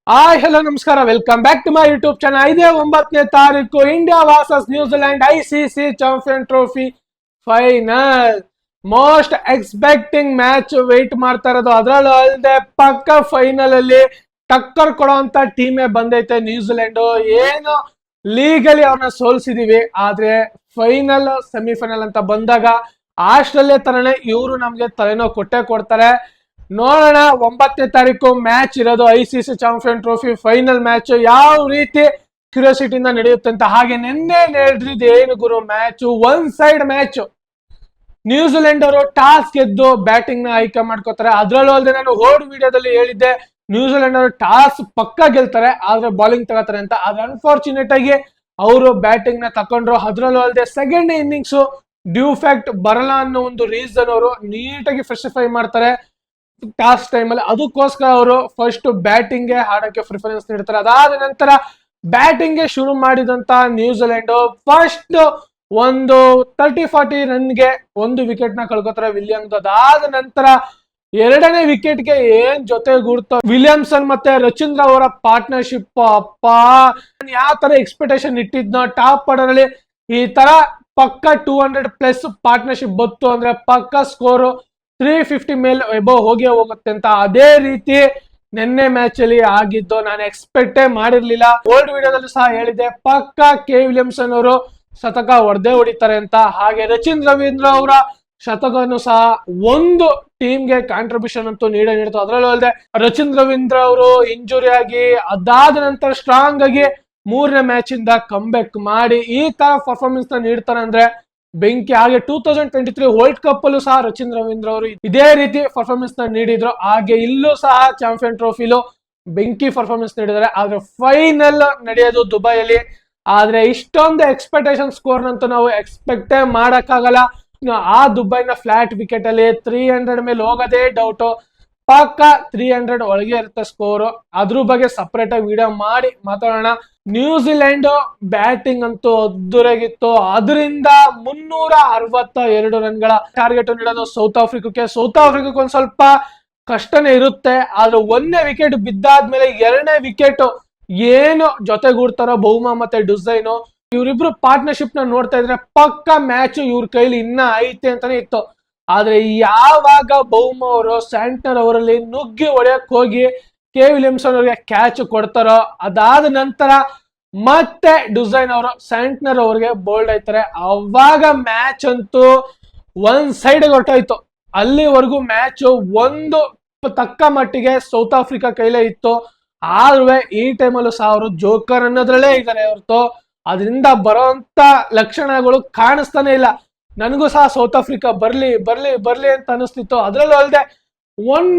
Hi hello ನಮಸ್ಕಾರ, welcome back to my YouTube channel. ಇದೇ 9ನೇ ತಾರೀಕು ಇಂಡಿಯಾ ವರ್ಸಸ್ ನ್ಯೂಜಿಲೆಂಡ್ ICC champion trophy final. Most expecting match wait ಮಾಡ್ತಾ ಇರೋದು. ಅದರಲ್ಲೂ ಅಲ್ಲದೆ ಪಕ್ಕ ಫೈನಲ್ ಅಲ್ಲಿ ಟಕ್ಕರ್ ಕೊಡುವಂತ ಟೀಮೇ ಬಂದೈತೆ ನ್ಯೂಜಿಲೆಂಡ್. ಏನು ಲೀಗಲಿ ಅವ್ರನ್ನ ಸೋಲ್ಸಿದೀವಿ, ಆದ್ರೆ ಫೈನಲ್ ಸೆಮಿಫೈನಲ್ ಅಂತ ಬಂದಾಗ ಆಸ್ಟ್ರೇಲಿಯಾ ತರನೇ ಇವರು ನಮ್ಗೆ ತಲೆನೋ ಕೊಟ್ಟೆ ಕೊಡ್ತಾರೆ. ನೋಡೋಣ 9ನೇ ತಾರೀಕು ಮ್ಯಾಚ್ ಇರೋದು ICC champion trophy final match ಯಾವ ರೀತಿ ಕ್ಯೂರಿಯಾಸಿಟಿಯಿಂದ ನಡೆಯುತ್ತೆ ಅಂತ. ಹಾಗೆ ನಿನ್ನೆ ನಡೆದಿದ್ದು ಏನು ಗುರು match, one side match. New Zealand ಅವರು ಟಾಸ್ ಗೆದ್ದು ಬ್ಯಾಟಿಂಗ್ ನ ಆಯ್ಕೆ ಮಾಡ್ಕೋತಾರೆ. ಅದ್ರಲ್ಲೂ ಅಲ್ಲದೆ ನಾನು ಓಲ್ಡ್ ವಿಡಿಯೋದಲ್ಲಿ ಹೇಳಿದ್ದೆ ನ್ಯೂಜಿಲೆಂಡ್ ಅವರು ಟಾಸ್ ಪಕ್ಕ ಗೆಲ್ತಾರೆ ಆದ್ರೆ ಬಾಲಿಂಗ್ ತಗೋತಾರೆ ಅಂತ. ಆದ್ರೆ ಅನ್ಫಾರ್ಚುನೇಟ್ ಆಗಿ ಅವರು ಬ್ಯಾಟಿಂಗ್ ನ ತಕೊಂಡ್ರು. ಅದ್ರಲ್ಲೂ ಅಲ್ಲದೆ ಸೆಕೆಂಡ್ ಇನ್ನಿಂಗ್ಸ್ ಡ್ಯೂಫ್ಯಾಕ್ಟ್ ಬರಲ್ಲ ಅನ್ನೋ ಒಂದು ರೀಸನ್ ಅವರು ನೀಟಾಗಿ ಸ್ಪೆಸಿಫೈ ಮಾಡ್ತಾರೆ ಟಾಸ್ ಟೈಮ್ ಅಲ್ಲಿ. ಅದಕ್ಕೋಸ್ಕರ ಅವರು ಫಸ್ಟ್ ಬ್ಯಾಟಿಂಗ್ ಗೆ ಆಡಕ್ಕೆ ಪ್ರಿಫರೆನ್ಸ್ ನೀಡ್ತಾರೆ. ಅದಾದ ನಂತರ ಬ್ಯಾಟಿಂಗ್ ಗೆ ಶುರು ಮಾಡಿದಂತ ನ್ಯೂಜಿಲೆಂಡ್ ಫಸ್ಟ್ ಒಂದು 30-40 ರನ್ಗೆ ಒಂದು ವಿಕೆಟ್ ನ ಕಳ್ಕೊತಾರೆ ವಿಲಿಯಮ್ಸ್. ಅದಾದ ನಂತರ ಎರಡನೇ ವಿಕೆಟ್ ಗೆ ಏನ್ ಜೊತೆಗೂಡ್ತ ವಿಲಿಯಮ್ಸನ್ ಮತ್ತೆ ರಚಿಂದ್ರ ಅವರ ಪಾರ್ಟ್ನರ್ಶಿಪ್. ಅಪ್ಪ ಯಾವ ತರ ಎಕ್ಸ್ಪೆಕ್ಟೇಷನ್ ಇಟ್ಟಿದ್ನೋ ಟಾಪ್ ಆರ್ಡರ್ ಅಲ್ಲಿ ಈ ತರ ಪಕ್ಕ 200+ ಪಾರ್ಟ್ನರ್ಶಿಪ್ ಬತ್ತು ಅಂದ್ರೆ ಪಕ್ಕ ಸ್ಕೋರ್ 350 ಮೇಲೆ ಎಬೋ ಹೋಗೇ ಹೋಗುತ್ತೆ ಅಂತ. ಅದೇ ರೀತಿ ನಿನ್ನೆ ಮ್ಯಾಚ್ ಅಲ್ಲಿ ಆಗಿದ್ದು ನಾನು ಎಕ್ಸ್ಪೆಕ್ಟೇ ಮಾಡಿರ್ಲಿಲ್ಲ. ಓಲ್ಡ್ ವಿಡಿಯೋದಲ್ಲೂ ಸಹ ಹೇಳಿದೆ ಪಕ್ಕ ಕೆ ವಿಲಿಯಮ್ಸನ್ ಅವರು ಶತಕ ಹೊಡೆದೇ ಹೊಡಿತಾರೆ ಅಂತ. ಹಾಗೆ ರಚಿನ್ ರವೀಂದ್ರ ಅವರ ಶತಕನು ಸಹ ಒಂದು ಟೀಮ್ಗೆ ಕಾಂಟ್ರಿಬ್ಯೂಷನ್ ಅಂತೂ ನೀಡ್ತು. ಅದರಲ್ಲೂ ಅಲ್ಲದೆ ರಚಿನ್ ರವೀಂದ್ರ ಅವರು ಇಂಜುರಿ ಆಗಿ ಅದಾದ ನಂತರ ಸ್ಟ್ರಾಂಗ್ ಆಗಿ 3ನೇ ಮ್ಯಾಚ್ ಇಂದ ಕಂಬ್ಯಾಕ್ ಮಾಡಿ ಈ ತರ ಪರ್ಫಾರ್ಮೆನ್ಸ್ ನ ನೀಡ್ತಾರೆ ಅಂದ್ರೆ ಬೆಂಕಿ. ಹಾಗೆ 2023 ವರ್ಲ್ಡ್ ಕಪ್ ಅಲ್ಲೂ ಸಹ ರಚಿನ್ ರವೀಂದ್ರ ಅವರು ಇದೇ ರೀತಿ ಪರ್ಫಾರ್ಮೆನ್ಸ್ ನ ನೀಡಿದ್ರು. ಹಾಗೆ ಇಲ್ಲೂ ಸಹ ಚಾಂಪಿಯನ್ ಟ್ರೋಫಿಲು ಬೆಂಕಿ ಪರ್ಫಾರ್ಮೆನ್ಸ್ ನೀಡಿದ್ದಾರೆ. ಆದ್ರೆ ಫೈನಲ್ ನಡೆಯೋದು ದುಬೈಯಲ್ಲಿ. ಆದ್ರೆ ಇಷ್ಟೊಂದು ಎಕ್ಸ್ಪೆಕ್ಟೇಷನ್ ಸ್ಕೋರ್ ನಂತೂ ನಾವು ಎಕ್ಸ್ಪೆಕ್ಟೇ ಮಾಡಕ್ಕಾಗಲ್ಲ. ಆ ದುಬೈನ ಫ್ಲಾಟ್ ವಿಕೆಟ್ ಅಲ್ಲಿ 300 ಮೇಲೆ ಹೋಗೋದೇ ಡೌಟ್. ಪಕ್ಕ 300 ಒಳಗೆ ಇರುತ್ತೆ ಸ್ಕೋರ್. ಅದ್ರ ಬಗ್ಗೆ ಸಪರೇಟ್ ಆಗಿ ವಿಡಿಯೋ ಮಾಡಿ ಮಾತಾಡೋಣ. ನ್ಯೂಜಿಲೆಂಡ್ ಬ್ಯಾಟಿಂಗ್ ಅಂತೂ ಅದ್ದುರಾಗಿತ್ತು. ಅದರಿಂದ 362 ರನ್ಗಳ ಟಾರ್ಗೆಟ್ ನೀಡೋದು ಸೌತ್ ಆಫ್ರಿಕಕ್ಕೆ. ಸೌತ್ ಆಫ್ರಿಕಕ್ಕೆ ಒಂದ್ ಸ್ವಲ್ಪ ಕಷ್ಟನೇ ಇರುತ್ತೆ. ಆದ್ರೆ 1ನೇ ವಿಕೆಟ್ ಬಿದ್ದಾದ್ಮೇಲೆ 2ನೇ ವಿಕೆಟ್ ಏನು ಜೊತೆಗೂಡ್ತಾರೋ ಬೌಮಾ ಮತ್ತೆ ಡುಸೈನು ಇವರಿಬ್ರು ಪಾರ್ಟ್ನರ್ಶಿಪ್ ನ ನೋಡ್ತಾ ಇದ್ರೆ ಪಕ್ಕ ಮ್ಯಾಚ್ ಇವ್ರ ಕೈಲಿ ಇನ್ನ ಐತೆ ಅಂತಾನೆ ಇತ್ತು. ಆದ್ರೆ ಯಾವಾಗ ಬೌಮಾ ಅವರು ಸ್ಯಾಂಟ್ನರ್ ಅವರಲ್ಲಿ ನುಗ್ಗಿ ಹೊಡೆಯಕ್ ಹೋಗಿ ಕೆ ವಿಲಿಯಮ್ಸನ್ ಅವ್ರಿಗೆ ಕ್ಯಾಚ್ ಕೊಡ್ತಾರೋ ಅದಾದ ನಂತರ ಮತ್ತೆ ಡುಸೈನ್ ಅವರು ಸ್ಯಾಂಟ್ನರ್ ಅವ್ರಿಗೆ ಬೋಲ್ಡ್ ಆಯ್ತಾರೆ. ಅವಾಗ ಮ್ಯಾಚ್ ಅಂತೂ ಒಂದ್ ಸೈಡ್ ಹೊರಟೋಯ್ತು. ಅಲ್ಲಿವರೆಗೂ ಮ್ಯಾಚ್ ಒಂದು ತಕ್ಕ ಮಟ್ಟಿಗೆ ಸೌತ್ ಆಫ್ರಿಕಾ ಕೈಲೇ ಇತ್ತು. ಆದ್ರೂ ಈ ಟೈಮಲ್ಲೂ ಸಹ ಅವರು ಜೋಕರ್ ಅನ್ನೋದ್ರಲ್ಲೇ ಇದ್ದಾರೆ ಹೊರತು ಅದರಿಂದ ಬರೋಂತ ಲಕ್ಷಣಗಳು ಕಾಣಿಸ್ತಾನೆ ಇಲ್ಲ. ನನಗೂ ಸಹ ಸೌತ್ ಆಫ್ರಿಕಾ ಬರ್ಲಿ ಬರ್ಲಿ ಬರ್ಲಿ ಅಂತ ಅನಿಸ್ತಿತ್ತು. ಅದ್ರಲ್ಲೂ ಅಲ್ಲದೆ ಒನ್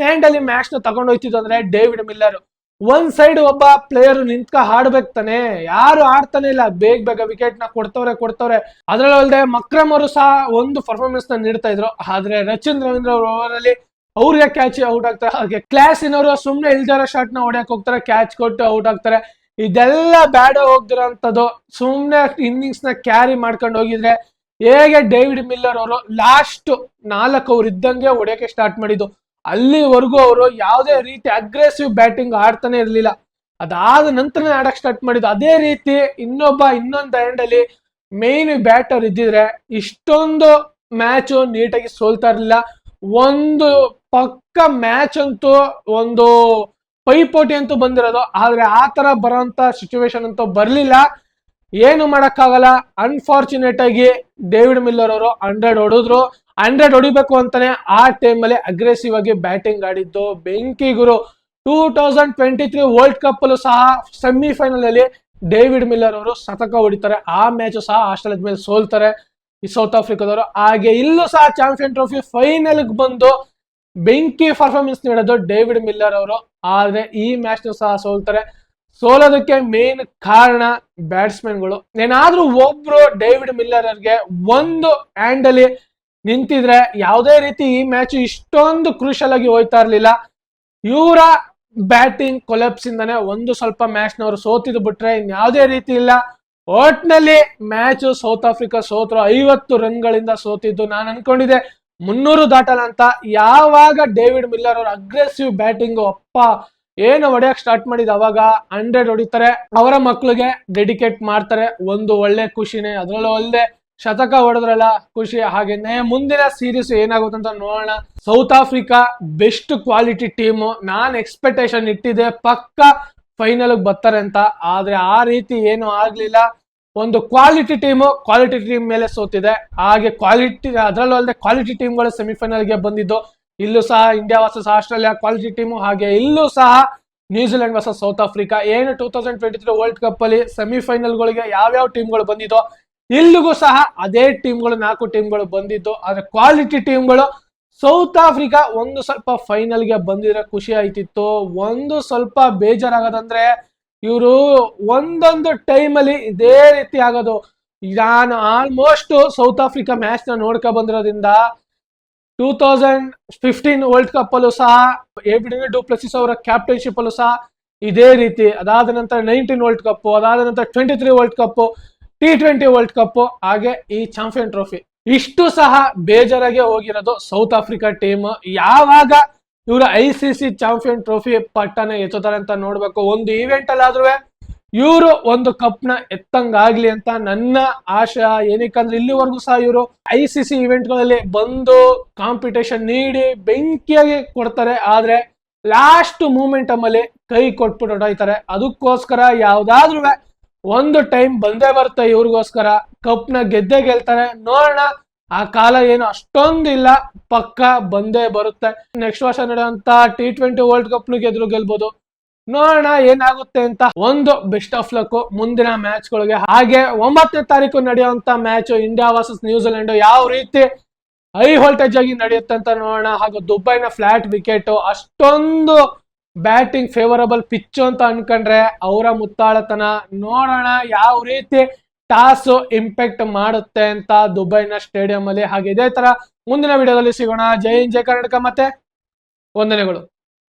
ಹ್ಯಾಂಡ್ ಅಲ್ಲಿ ಮ್ಯಾಚ್ ನ ತಗೊಂಡೋಯ್ತಿದ್ದು ಅಂದ್ರೆ ಡೇವಿಡ್ ಮಿಲ್ಲರ್. ಒಂದ್ ಸೈಡ್ ಒಬ್ಬ ಪ್ಲೇಯರ್ ನಿಂತ್ಕ ಆಡ್ಬೇಕು ತಾನೆ, ಯಾರು ಆಡ್ತಾನೆ ಇಲ್ಲ. ಬೇಗ ವಿಕೆಟ್ ನ ಕೊಡ್ತವ್ರೆ. ಅದ್ರಲ್ಲೂ ಅಲ್ಲದೆ ಮಕ್ರಮ್ ಅವರು ಸಹ ಒಂದು ಪರ್ಫಾರ್ಮೆನ್ಸ್ ನ ನೀಡ್ತಾ ಇದ್ರು. ಆದ್ರೆ ರಚಿನ್ ರವೀಂದ್ರ ಅವರು ಓವರ್ ಅಲ್ಲಿ ಅವ್ರಿಗೆ ಕ್ಯಾಚ್ ಔಟ್ ಆಗ್ತಾರೆ. ಹಾಗೆ ಕ್ಲಾಸಿನವರು ಸುಮ್ನೆ ಇಲ್ದಾರ ಶಾಟ್ ನ ಹೊಡ್ಯಕ್ ಹೋಗ್ತಾರೆ, ಕ್ಯಾಚ್ ಕೊಟ್ಟು ಔಟ್ ಆಗ್ತಾರೆ. ಇದೆಲ್ಲ ಬ್ಯಾಡ್ ಹೋಗ್ದಿರೋಂಥದ್ದು. ಸುಮ್ನೆ ಇನ್ನಿಂಗ್ಸ್ ನ ಕ್ಯಾರಿ ಮಾಡ್ಕೊಂಡು ಹೋಗಿದ್ರೆ ಹೇಗೆ ಡೇವಿಡ್ ಮಿಲ್ಲರ್ ಅವರು ಲಾಸ್ಟ್ 4 ಓವರ್ ಇದ್ದಂಗೆ ಹೊಡೆಯಕ್ಕೆ ಸ್ಟಾರ್ಟ್ ಮಾಡಿದ್ದು. ಅಲ್ಲಿವರೆಗೂ ಅವರು ಯಾವುದೇ ರೀತಿ ಅಗ್ರೆಸಿವ್ ಬ್ಯಾಟಿಂಗ್ ಆಡ್ತಾನೆ ಇರ್ಲಿಲ್ಲ. ಅದಾದ ನಂತರ ಆಡಕ್ ಸ್ಟಾರ್ಟ್ ಮಾಡಿದ್ದು. ಅದೇ ರೀತಿ ಇನ್ನೊಂದು ಹ್ಯಾಂಡ್ ಅಲ್ಲಿ ಮೇನ್ ಬ್ಯಾಟರ್ ಇದ್ದಿದ್ರೆ ಇಷ್ಟೊಂದು ಮ್ಯಾಚ್ ನೀಟಾಗಿ ಸೋಲ್ತಾ ಇರ್ಲಿಲ್ಲ. ಒಂದು ಪಕ್ಕ ಮ್ಯಾಚ್ ಅಂತೂ ಒಂದು ಪೈಪೋಟಿ ಅಂತೂ ಬಂದಿರೋದು. ಆದ್ರೆ ಆ ತರ ಬರೋಂತ ಸಿಚುವೇಶನ್ ಅಂತೂ ಬರ್ಲಿಲ್ಲ. ಏನು ಮಾಡಕ್ಕಾಗಲ್ಲ. ಅನ್ಫಾರ್ಚುನೇಟ್ ಆಗಿ ಡೇವಿಡ್ ಮಿಲ್ಲರ್ ಅವರು 100 ಹೊಡೆದ್ರು. 100 ಹೊಡಿಬೇಕು ಅಂತಾನೆ ಆ ಟೈಮ್ ಅಲ್ಲಿ ಅಗ್ರೆಸಿವ್ ಆಗಿ ಬ್ಯಾಟಿಂಗ್ ಆಡಿದ್ದು ಬೆಂಕಿ ಗುರು. 2023 ವರ್ಲ್ಡ್ ಕಪ್ ಅಲ್ಲೂ ಸಹ ಸೆಮಿಫೈನಲ್ ಅಲ್ಲಿ ಡೇವಿಡ್ ಮಿಲ್ಲರ್ ಅವರು ಶತಕ ಹೊಡಿತಾರೆ. ಆ ಮ್ಯಾಚ್ ಸಹ ಆಸ್ಟ್ರೇಲಿಯಾದ ಮೇಲೆ ಸೋಲ್ತಾರೆ ಈ ಸೌತ್ ಆಫ್ರಿಕಾದವರು. ಹಾಗೆ ಇಲ್ಲೂ ಸಹ ಚಾಂಪಿಯನ್ ಟ್ರೋಫಿ ಫೈನಲ್ ಬಂದು ಬೆಂಕಿ ಪರ್ಫಾರ್ಮೆನ್ಸ್ ನೀಡೋದು ಡೇವಿಡ್ ಮಿಲ್ಲರ್ ಅವರು. ಆದ್ರೆ ಈ ಮ್ಯಾಚ್ ಸಹ ಸೋಲ್ತಾರೆ. ಸೋಲೋದಕ್ಕೆ ಮೇನ್ ಕಾರಣ ಬ್ಯಾಟ್ಸ್ಮನ್ಗಳು. ಏನಾದ್ರೂ ಒಬ್ರು ಡೇವಿಡ್ ಮಿಲ್ಲರ್ ಅವ್ರಿಗೆ ಒಂದು ಹ್ಯಾಂಡ್ ಅಲ್ಲಿ ನಿಂತಿದ್ರೆ ಯಾವುದೇ ರೀತಿ ಈ ಮ್ಯಾಚ್ ಇಷ್ಟೊಂದು ಕ್ರೂಷಲ್ ಆಗಿ ಹೋಯ್ತಾ ಇರ್ಲಿಲ್ಲ. ಇವರ ಬ್ಯಾಟಿಂಗ್ ಕೊಲೆಪ್ಸ್ ಇಂದಾನೆ ಒಂದು ಸ್ವಲ್ಪ ಮ್ಯಾಚ್ ನವರು ಸೋತಿದ್ ಬಿಟ್ರೆ ಇನ್ಯಾವುದೇ ರೀತಿ ಇಲ್ಲ. ಒಟ್ನಲ್ಲಿ ಮ್ಯಾಚ್ ಸೌತ್ ಆಫ್ರಿಕಾ ಸೋತ್ರು. 50 ರನ್ಗಳಿಂದ ಸೋತಿದ್ದು. ನಾನು ಅನ್ಕೊಂಡಿದ್ದೆ 300 ದಾಟಲ್ಲ ಅಂತ. ಯಾವಾಗ ಡೇವಿಡ್ ಮಿಲ್ಲರ್ ಅವ್ರ ಅಗ್ರೆಸಿವ್ ಬ್ಯಾಟಿಂಗ್ ಅಪ್ಪ ಏನು ಹೊಡೆಯಕ್ ಸ್ಟಾರ್ಟ್ ಮಾಡಿದ ಅವಾಗ 100 ಹೊಡಿತಾರೆ, ಅವರ ಮಕ್ಳಿಗೆ ಡೆಡಿಕೇಟ್ ಮಾಡ್ತಾರೆ. ಒಂದು ಒಳ್ಳೆ ಖುಷಿನೇ, ಅದ್ರಲ್ಲೂ ಒಳ್ಳೆ ಶತಕ ಹೊಡೆದ್ರಲ್ಲ ಖುಷಿ. ಹಾಗೇನೆ ಮುಂದಿನ ಸೀರೀಸ್ ಏನಾಗುತ್ತೆ ಅಂತ ನೋಡೋಣ. South Africa best quality team, ನಾನ್ ಎಕ್ಸ್ಪೆಕ್ಟೇಷನ್ ಇಟ್ಟಿದ್ದೆ ಪಕ್ಕ ಫೈನಲ್ ಬರ್ತಾರೆ ಅಂತ, ಆದ್ರೆ ಆ ರೀತಿ ಏನು ಆಗ್ಲಿಲ್ಲ. ಒಂದು ಕ್ವಾಲಿಟಿ ಟೀಮ್ ಮೇಲೆ ಸೋತಿದೆ. ಹಾಗೆ ಕ್ವಾಲಿಟಿ, ಅದರಲ್ಲೂ ಅಲ್ಲದೆ ಕ್ವಾಲಿಟಿ ಟೀಮ್ಗಳು ಸೆಮಿಫೈನಲ್ಗೆ ಬಂದಿದ್ದು. ಇಲ್ಲೂ ಸಹ India versus Australia quality team, ಹಾಗೆ ಇಲ್ಲೂ ಸಹ ನ್ಯೂಜಿಲೆಂಡ್ ವರ್ಸಸ್ ಸೌತ್ ಆಫ್ರಿಕಾ. ಏನು 2023 ವರ್ಲ್ಡ್ ಕಪ್ ಅಲ್ಲಿ ಸೆಮಿಫೈನಲ್ಗಳಿಗೆ ಯಾವ್ಯಾವ ಟೀಮ್ಗಳು ಬಂದಿದ್ದೋ ಇಲ್ಲಿಗೂ ಸಹ ಅದೇ ಟೀಮ್ಗಳು 4 ಟೀಮ್ಗಳು ಬಂದಿದ್ದು. ಆದ್ರೆ ಕ್ವಾಲಿಟಿ ಟೀಮ್ಗಳು ಸೌತ್ ಆಫ್ರಿಕಾ ಒಂದು ಸ್ವಲ್ಪ ಫೈನಲ್ಗೆ ಬಂದಿದ್ರೆ ಖುಷಿ ಆಯ್ತಿತ್ತು. ಒಂದು ಸ್ವಲ್ಪ ಬೇಜಾರಾಗೋದಂದ್ರೆ ಇವರು ಒಂದೊಂದು ಟೈಮಲ್ಲಿ ಇದೇ ರೀತಿ ಆಗೋದು. ನಾನು ಆಲ್ಮೋಸ್ಟ್ ಸೌತ್ ಆಫ್ರಿಕಾ ಮ್ಯಾಚ್ ನ ನೋಡ್ಕೊ ಬಂದಿರೋದ್ರಿಂದ 2015 ವರ್ಲ್ಡ್ ಕಪ್ ಅಲ್ಲೂ ಸಹ ಎಬಿಡಿ ಡು ಪ್ಲೆಸಿಸ್ ಅವರ ಕ್ಯಾಪ್ಟನ್ಶಿಪ್ ಅಲ್ಲೂ ಸಹ ಇದೇ ರೀತಿ. ಅದಾದ ನಂತರ 19 ವರ್ಲ್ಡ್ ಕಪ್, ಅದಾದ ನಂತರ 23 world cup, T20 world cup, ಹಾಗೆ ಈ ಚಾಂಪಿಯನ್ ಟ್ರೋಫಿ, ಇಷ್ಟು ಸಹ ಬೇಜಾರಾಗೆ ಹೋಗಿರೋದು ಸೌತ್ ಆಫ್ರಿಕಾ ಟೀಮ್. ಯಾವಾಗ ಇವರು ICC ಚಾಂಪಿಯನ್ ಟ್ರೋಫಿ ಪಟ್ಟನ ಎತ್ತುತ್ತಾರೆ ಅಂತ ನೋಡ್ಬೇಕು. ಒಂದು ಈವೆಂಟ್ ಅಲ್ಲಾದ್ರೂ ಇವರು ಒಂದು ಕಪ್ ನ ಎತ್ತಂಗಾಗ್ಲಿ ಅಂತ ನನ್ನ ಆಶಾ. ಏನಕ್ಕಂದ್ರೆ ಇಲ್ಲಿವರೆಗೂ ಸಹ ಇವರು ICC ಇವೆಂಟ್ ಗಳಲ್ಲಿ ಬಂದು ಕಾಂಪಿಟೇಷನ್ ನೀಡಿ ಬೆಂಕಿಯಾಗಿ ಕೊಡ್ತಾರೆ, ಆದ್ರೆ ಲಾಸ್ಟ್ ಮೂಮೆಂಟ್ ಅಲ್ಲಿ ಕೈ ಕೊಟ್ಬಿಟ್ಟು ಹೊಡೋಯ್ತಾರೆ. ಅದಕ್ಕೋಸ್ಕರ ಯಾವ್ದಾದ್ರು ಒಂದು ಟೈಮ್ ಬಂದೇ ಬರುತ್ತೆ ಇವ್ರಿಗೋಸ್ಕರ, ಕಪ್ ನ ಗೆದ್ದೇ ಗೆಲ್ತಾರೆ. ನೋಡೋಣ, ಆ ಕಾಲ ಏನು ಅಷ್ಟೊಂದು ಇಲ್ಲ, ಪಕ್ಕ ಬಂದೇ ಬರುತ್ತೆ. ನೆಕ್ಸ್ಟ್ ವರ್ಷ ನಡೆಯುವಂತ T20 ವರ್ಲ್ಡ್ ಕಪ್ ಗೆಲ್ಬಹುದು. ನೋಡೋಣ ಏನಾಗುತ್ತೆ ಅಂತ. ಒಂದು ಬೆಸ್ಟ್ ಆಫ್ ಲಕ್ ಮುಂದಿನ ಮ್ಯಾಚ್ ಗಳಿಗೆ. ಹಾಗೆ 9ನೇ ತಾರೀಕು ನಡೆಯುವಂತ ಮ್ಯಾಚ್ ಇಂಡಿಯಾ ವರ್ಸಸ್ ನ್ಯೂಜಿಲೆಂಡ್ ಯಾವ ರೀತಿ ಹೈ ವೋಲ್ಟೇಜ್ ಆಗಿ ನಡೆಯುತ್ತೆ ಅಂತ ನೋಡೋಣ. ಹಾಗೂ ದುಬೈನ ಫ್ಲಾಟ್ ವಿಕೆಟ್, ಅಷ್ಟೊಂದು ಬ್ಯಾಟಿಂಗ್ ಫೇವರಬಲ್ ಪಿಚ್ ಅಂತ ಅನ್ಕೊಂಡ್ರೆ ಅವರ ಮುತ್ತಾಳತನ. ನೋಡೋಣ ಯಾವ ರೀತಿ ಟಾಸ್ ಇಂಪ್ಯಾಕ್ಟ್ ಮಾಡುತ್ತೆ ಅಂತ ದುಬೈನ ಸ್ಟೇಡಿಯಂ ಅಲ್ಲಿ. ಹಾಗೆ ಇದೇ ತರ ಮುಂದಿನ ವಿಡಿಯೋದಲ್ಲಿ ಸಿಗೋಣ. ಜೈ ಹಿಂದ್, ಜೈ ಕರ್ನಾಟಕ, ಮತ್ತೆ ವಂದನೆಗಳು.